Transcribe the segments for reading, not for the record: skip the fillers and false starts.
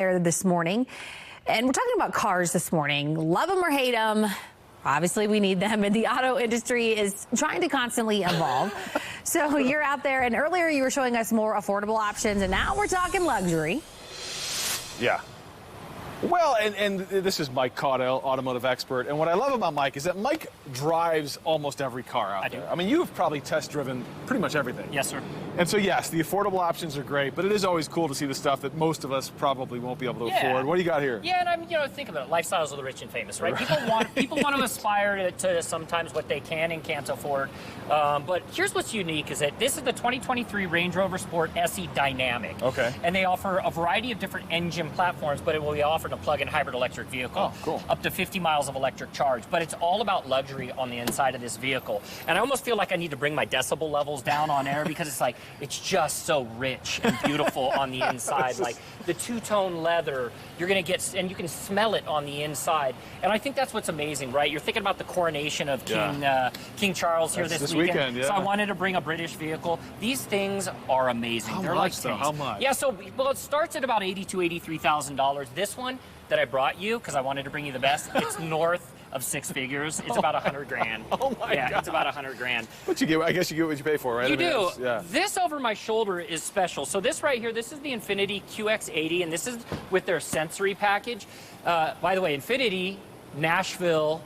there this morning. And we're talking about cars this morning. Love them or hate them. Obviously, we need them, and the auto industry is trying to constantly evolve. So you're out there, and earlier you were showing us more affordable options, and now we're talking luxury. Yeah. Well, and this is Mike Caudill, automotive expert. And what I love about Mike is that Mike drives almost every car out there. I mean, you've probably test driven pretty much everything. Yes, sir. And so, yes, the affordable options are great, but it is always cool to see the stuff that most of us probably won't be able to afford. What do you got here? Yeah, and I mean, think about it. Lifestyles of the rich and famous, right? People want to aspire to sometimes what they can and can't afford. But here's what's unique is that this is the 2023 Range Rover Sport SE Dynamic. Okay. And they offer a variety of different engine platforms, but it will be offered a plug-in hybrid electric vehicle. Oh, cool. Up to 50 miles of electric charge. But it's all about luxury on the inside of this vehicle. And I almost feel like I need to bring my decibel levels down on air because it's just so rich and beautiful on the inside. Like the two-tone leather, you're going to get, and you can smell it on the inside. And I think that's what's amazing, right? You're thinking about the coronation of King Charles here this weekend. Yeah. So I wanted to bring a British vehicle. These things are amazing. They're like tanks. How much? Yeah, so it starts at about $82,000, $83,000. This one that I brought you, because I wanted to bring you the best, it's north of six figures. It's about 100 grand. Oh my God. It's about 100 grand. What you get? I guess you get what you pay for, right? You do. Yeah. This over my shoulder is special. So this right here, this is the Infiniti QX80, and this is with their sensory package. By the way, Infiniti, Nashville,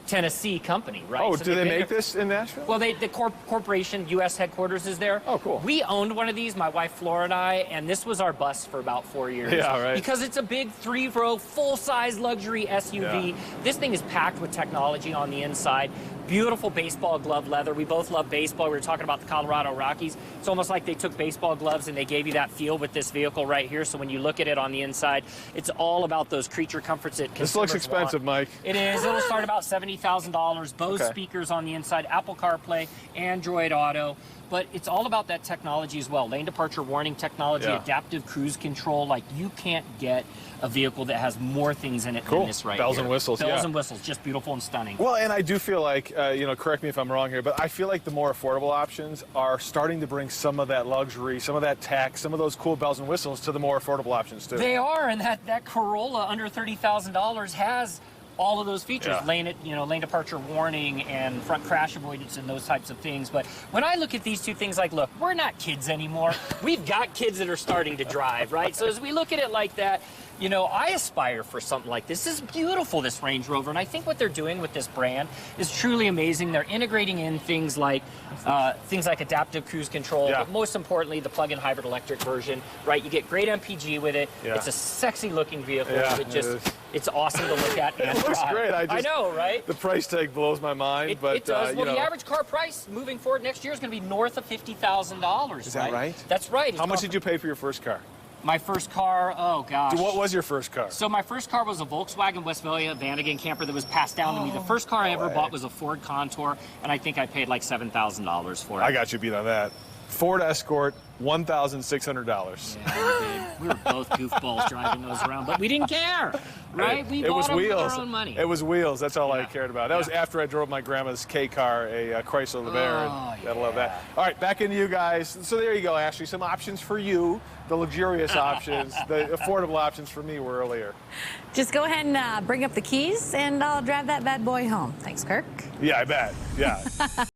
Tennessee company, right? Oh, so do they make this in Nashville? Well, the corporation, U.S. headquarters is there. Oh, cool. We owned one of these, my wife Flora and I, and this was our bus for about 4 years. Yeah, right. Because it's a big three-row, full-size luxury SUV. Yeah. This thing is packed with technology on the inside. Beautiful baseball glove leather. We both love baseball. We were talking about the Colorado Rockies. It's almost like they took baseball gloves and they gave you that feel with this vehicle right here. So when you look at it on the inside, it's all about those creature comforts that consumers This looks expensive, want. Mike. It is. It'll start about $70,000. Bose speakers on the inside, Apple CarPlay, Android Auto. But it's all about that technology as well. Lane departure warning technology, adaptive cruise control. Like, you can't get a vehicle that has more things in it than this right Bells here. and whistles, Bells and whistles, just beautiful and stunning. Well, and I do feel like, correct me if I'm wrong here, but I feel like the more affordable options are starting to bring some of that luxury, some of that tech, some of those cool bells and whistles to the more affordable options, too. They are, and that Corolla under $30,000 has all of those features, lane departure warning and front crash avoidance and those types of things. But when I look at these two things, like, look, we're not kids anymore. We've got kids that are starting to drive, right? So as we look at it like that, I aspire for something like this. This is beautiful, this Range Rover, and I think what they're doing with this brand is truly amazing. They're integrating in things like adaptive cruise control, but most importantly, the plug-in hybrid electric version, right? You get great MPG with it. It's a sexy-looking vehicle. It's awesome to look at and It looks great. I know, right? The price tag blows my mind. It does. Well, the average car price moving forward next year is going to be north of $50,000. Is that right? That's right. How much did you pay for your first car? My first car, oh gosh. What was your first car? So my first car was a Volkswagen Westphalia Vanagon camper that was passed down to me. The first car I ever bought was a Ford Contour, and I think I paid like $7,000 for it. I got you beat on that. Ford Escort, $1,600. Yeah, we were both goofballs driving those around, but we didn't care, right? We bought them with our own money. It was wheels. That's all I cared about. That was after I drove my grandma's K car, a Chrysler LeBaron. Gotta love that. All right, back into you guys. So there you go, Ashley. Some options for you, the luxurious options, the affordable options for me were earlier. Just go ahead and bring up the keys, and I'll drive that bad boy home. Thanks, Kirk. Yeah, I bet. Yeah.